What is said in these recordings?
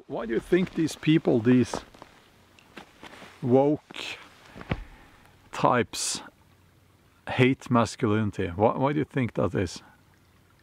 Why do you think these people, these woke types, hate masculinity? Why do you think that is?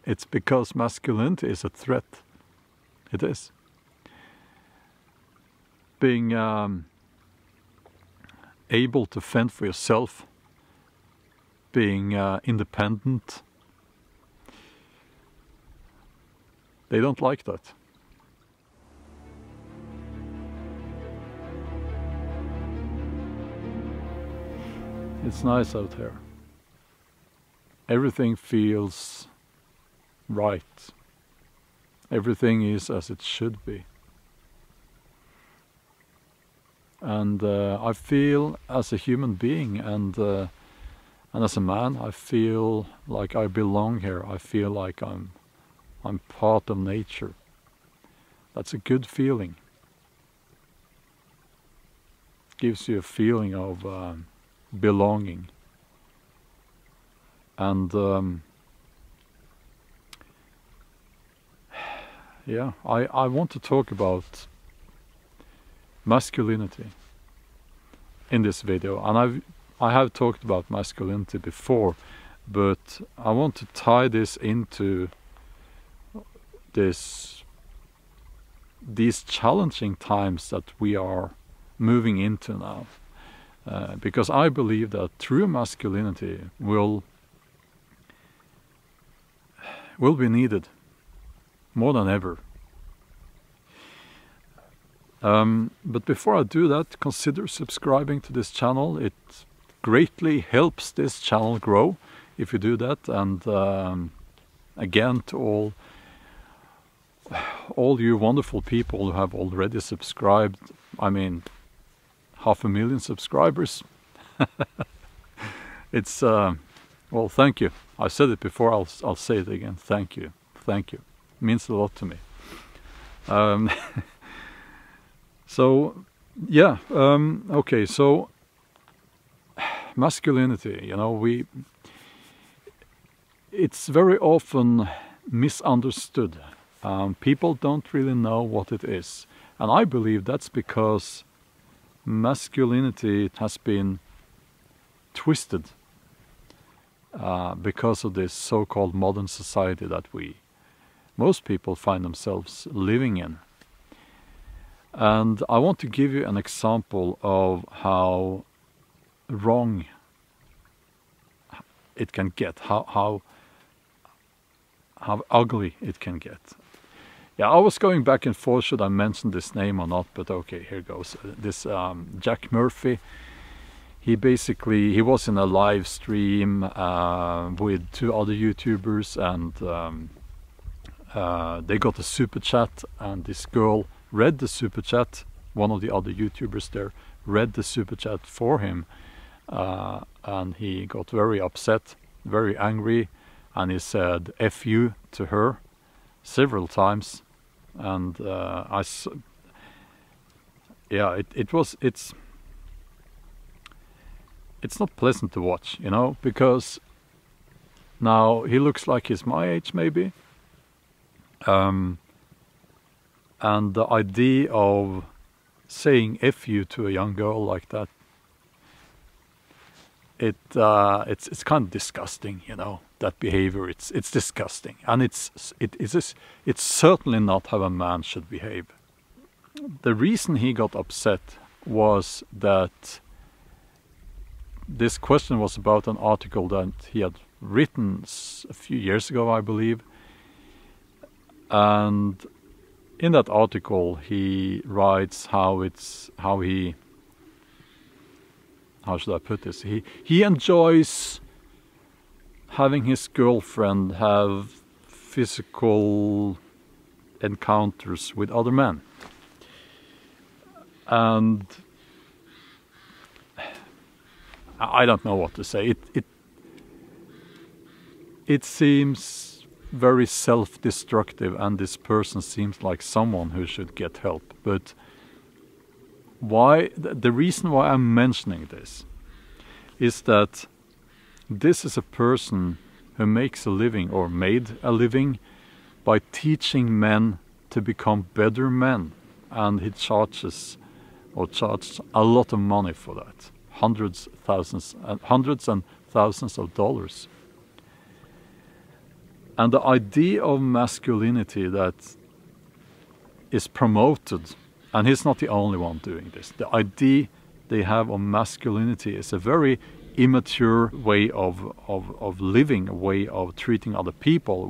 It's because masculinity is a threat. It is. Being able to fend for yourself, being independent, they don't like that. It's nice out here. Everything feels right. Everything is as it should be. And I feel as a human being and as a man, I feel like I belong here. I feel like I'm part of nature. That's a good feeling. Gives you a feeling of belonging. And yeah, I want to talk about masculinity in this video, and I have talked about masculinity before, but I want to tie this into these challenging times that we are moving into now. Because I believe that true masculinity will be needed more than ever. But before I do that, consider subscribing to this channel. It greatly helps this channel grow if you do that. And again, to all you wonderful people who have already subscribed, I mean, 500,000 subscribers. It's well, thank you. I said it before, I'll say it again. Thank you. It means a lot to me. So yeah, okay, so masculinity, you know, it's very often misunderstood. People don't really know what it is, and I believe that's because masculinity has been twisted because of this so-called modern society that most people find themselves living in. And I want to give you an example of how wrong it can get, how ugly it can get. Yeah, I was going back and forth, should I mention this name or not, but okay, here goes. This Jack Murphy, he was in a live stream with 2 other YouTubers, and they got a super chat, and this girl read the super chat. One of the other YouTubers there read the super chat for him, and he got very upset, very angry, and he said "F you" to her several times. And it's not pleasant to watch, you know, because now he looks like he's my age maybe, and the idea of saying "F you" to a young girl like that, it's kind of disgusting, you know, that behavior. It's disgusting, and it's certainly not how a man should behave. The reason he got upset was that this question was about an article that he had written a few years ago, I believe, and in that article he writes how should I put this? He enjoys having his girlfriend have physical encounters with other men. And I don't know what to say. It seems very self-destructive, and this person seems like someone who should get help. But the reason why I'm mentioning this is that this is a person who makes a living, or made a living, by teaching men to become better men. and he charges or charged a lot of money for that, hundreds and thousands of dollars. And the idea of masculinity that is promoted, and he's not the only one doing this, the idea they have of masculinity is a very immature way of living, a way of treating other people,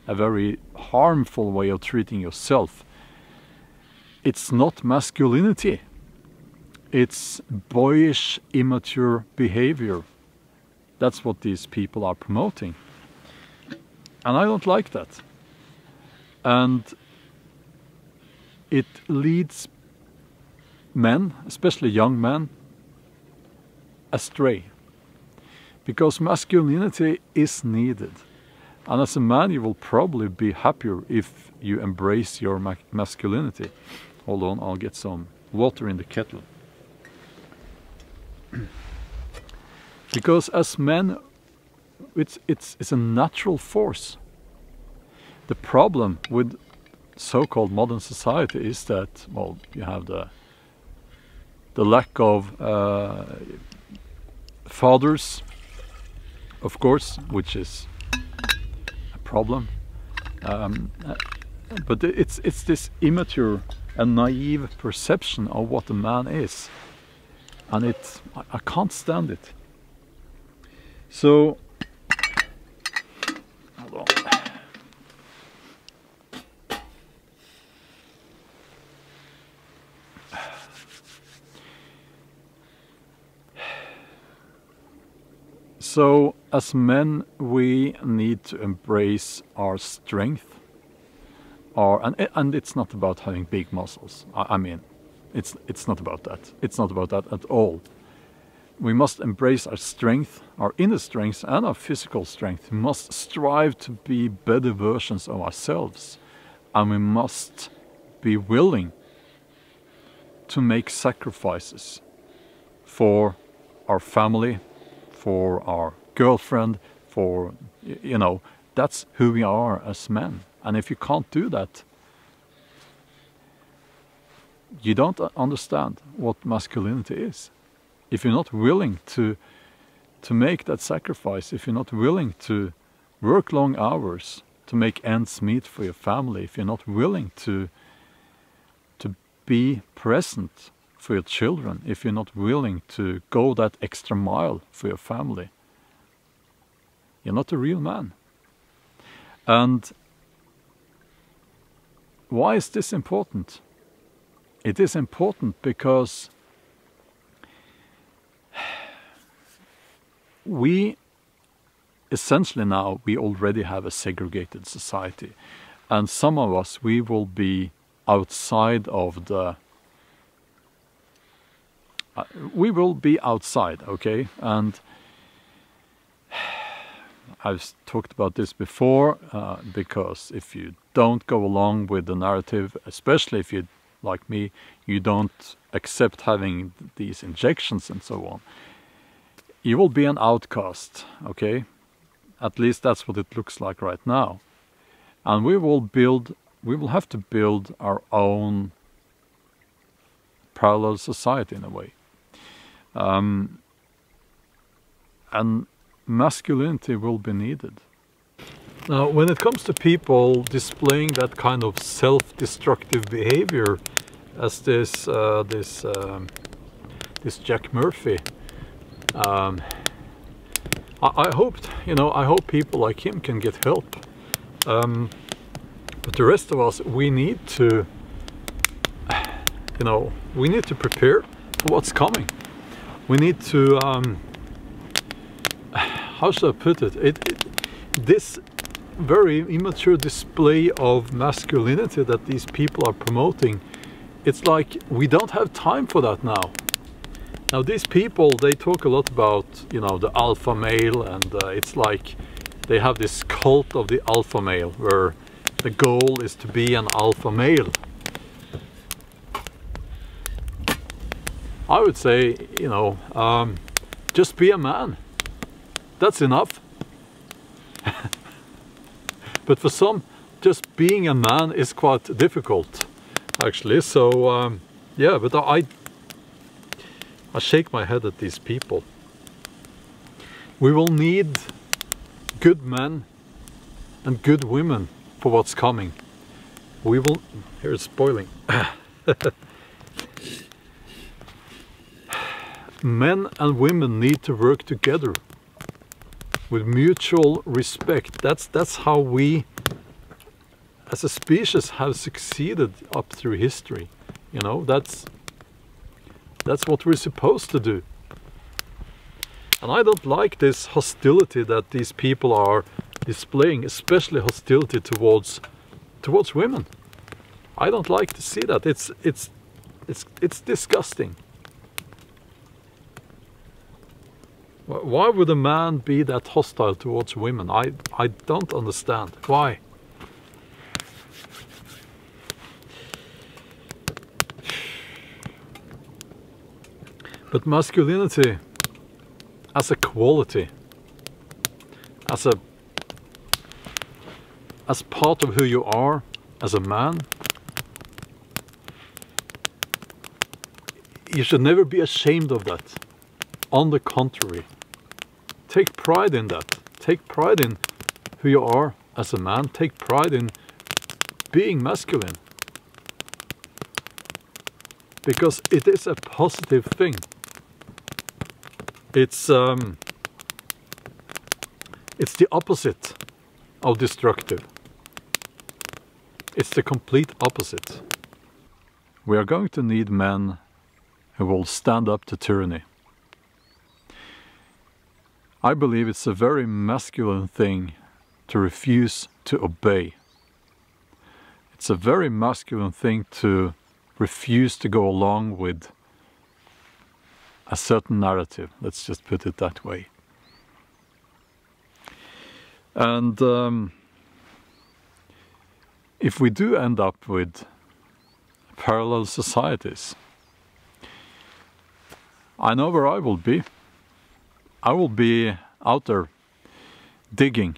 a very harmful way of treating yourself. It's not masculinity. It's boyish, immature behavior. That's what these people are promoting. And I don't like that. And it leads men, especially young men, astray. Because masculinity is needed. And as a man, you will probably be happier if you embrace your masculinity. Hold on, I'll get some water in the kettle. Because as men, it's a natural force. The problem with so-called modern society is that, well, you have the lack of fathers, of course, which is a problem. But it's this immature and naive perception of what a man is, and I can't stand it. So, hold on. So, as men, we need to embrace our strength. And it's not about having big muscles. I mean, it's not about that. It's not about that at all. We must embrace our strength, our inner strength and our physical strength. We must strive to be better versions of ourselves. And we must be willing to make sacrifices for our family, for our girlfriend, for, you know, that's who we are as men. And if you can't do that, you don't understand what masculinity is. If you're not willing to make that sacrifice, if you're not willing to work long hours to make ends meet for your family, if you're not willing to be present for your children, if you're not willing to go that extra mile for your family, you're not a real man. And why is this important? It is important because we essentially now, we already have a segregated society. And some of us, we will be outside of the... we will be outside, okay? And I've talked about this before, because if you don't go along with the narrative, especially if you, like me, you don't accept having these injections and so on, you will be an outcast, okay? At least that's what it looks like right now. And we will have to build our own parallel society in a way. And masculinity will be needed. Now, when it comes to people displaying that kind of self-destructive behavior, as this Jack Murphy, I hope people like him can get help. But the rest of us, we need to, we need to prepare for what's coming. We need to, how should I put it? This very immature display of masculinity that these people are promoting, it's like we don't have time for that now. Now these people, they talk a lot about, the alpha male, and it's like they have this cult of the alpha male where the goal is to be an alpha male. I would say, just be a man. That's enough. But for some, just being a man is quite difficult. actually. So yeah, but I shake my head at these people. We will need good men and good women for what's coming. We will... Here it's spoiling. Men and women need to work together with mutual respect. That's how we as a species have succeeded up through history. You know, that's what we're supposed to do. And I don't like this hostility that these people are displaying, especially hostility towards women. I don't like to see that. It's disgusting. Why would a man be that hostile towards women? I don't understand. Why? But masculinity as a quality, as part of who you are as a man, you should never be ashamed of that. On the contrary, take pride in that. Take pride in who you are as a man. Take pride in being masculine. Because it is a positive thing. It's the opposite of destructive. It's the complete opposite. We are going to need men who will stand up to tyranny. I believe it's a very masculine thing to refuse to obey. It's a very masculine thing to refuse to go along with a certain narrative, let's just put it that way. And if we do end up with parallel societies, I know where I will be. I will be out there digging,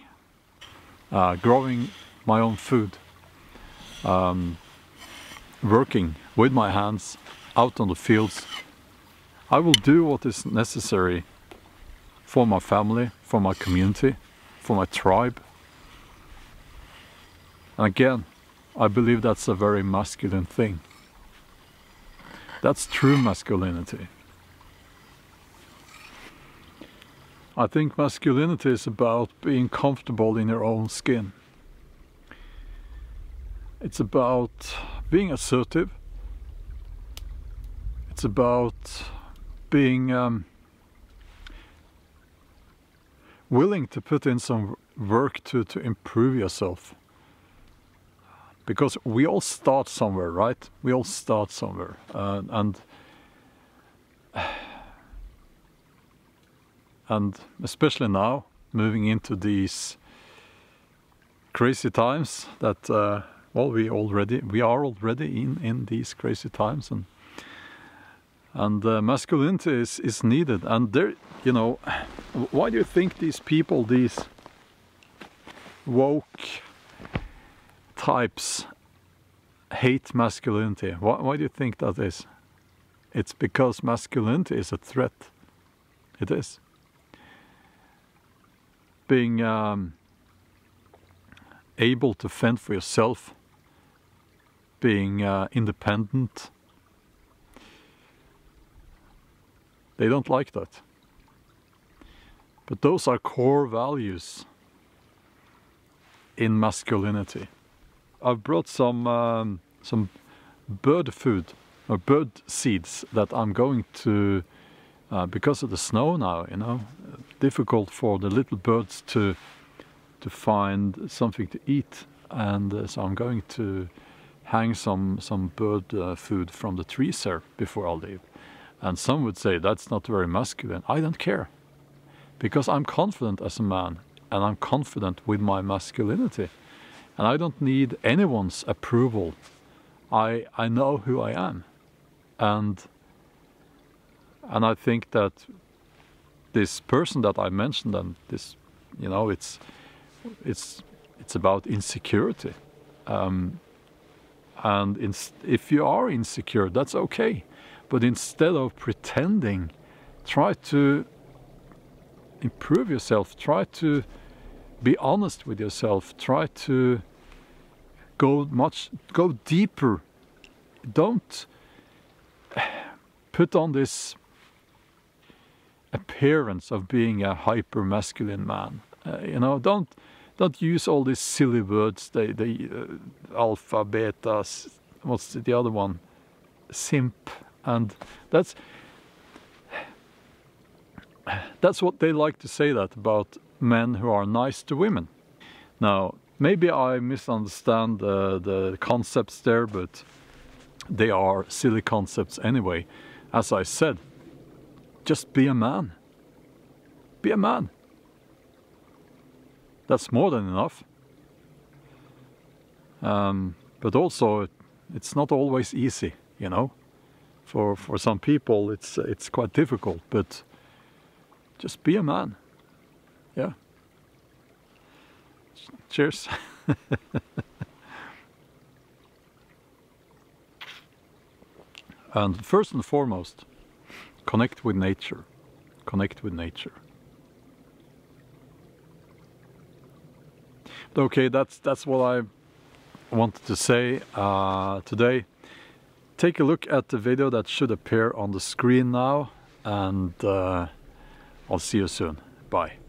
growing my own food, working with my hands out on the fields. I will do what is necessary for my family, for my community, for my tribe. And again, I believe that's a very masculine thing. That's true masculinity. I think masculinity is about being comfortable in your own skin. It's about being assertive. It's about being willing to put in some work to improve yourself. Because we all start somewhere, right? We all start somewhere. And especially now, moving into these crazy times that, well, we are already in these crazy times, and masculinity is needed. And there, you know, why do you think these people, these woke types, hate masculinity? Why do you think that is? It's because masculinity is a threat. It is. Being able to fend for yourself, being independent, they don't like that. But those are core values in masculinity. I've brought some bird food or bird seeds that I'm going to, because of the snow now, you know, difficult for the little birds to find something to eat, and so I'm going to hang some bird food from the trees here before I leave. And some would say that's not very masculine. I don't care, because I'm confident as a man, and I'm confident with my masculinity, and I don't need anyone's approval. I know who I am, and I think that this person that I mentioned, and this, you know, it's about insecurity. And if you are insecure, that's okay. But instead of pretending, try to improve yourself. Try to be honest with yourself. Try to go deeper. Don't put on this appearance of being a hyper masculine man. You know, don't use all these silly words. Alpha, beta. What's the other one? Simp, and that's what they like to say that about men who are nice to women. Now, maybe I misunderstand the concepts there, but they are silly concepts anyway. As I said, just be a man. Be a man. That's more than enough. But also, it's not always easy, you know. For some people, it's quite difficult, but just be a man. Yeah. Cheers. And first and foremost, connect with nature. Connect with nature. Okay, that's what I wanted to say today. Take a look at the video that should appear on the screen now, and I'll see you soon. Bye.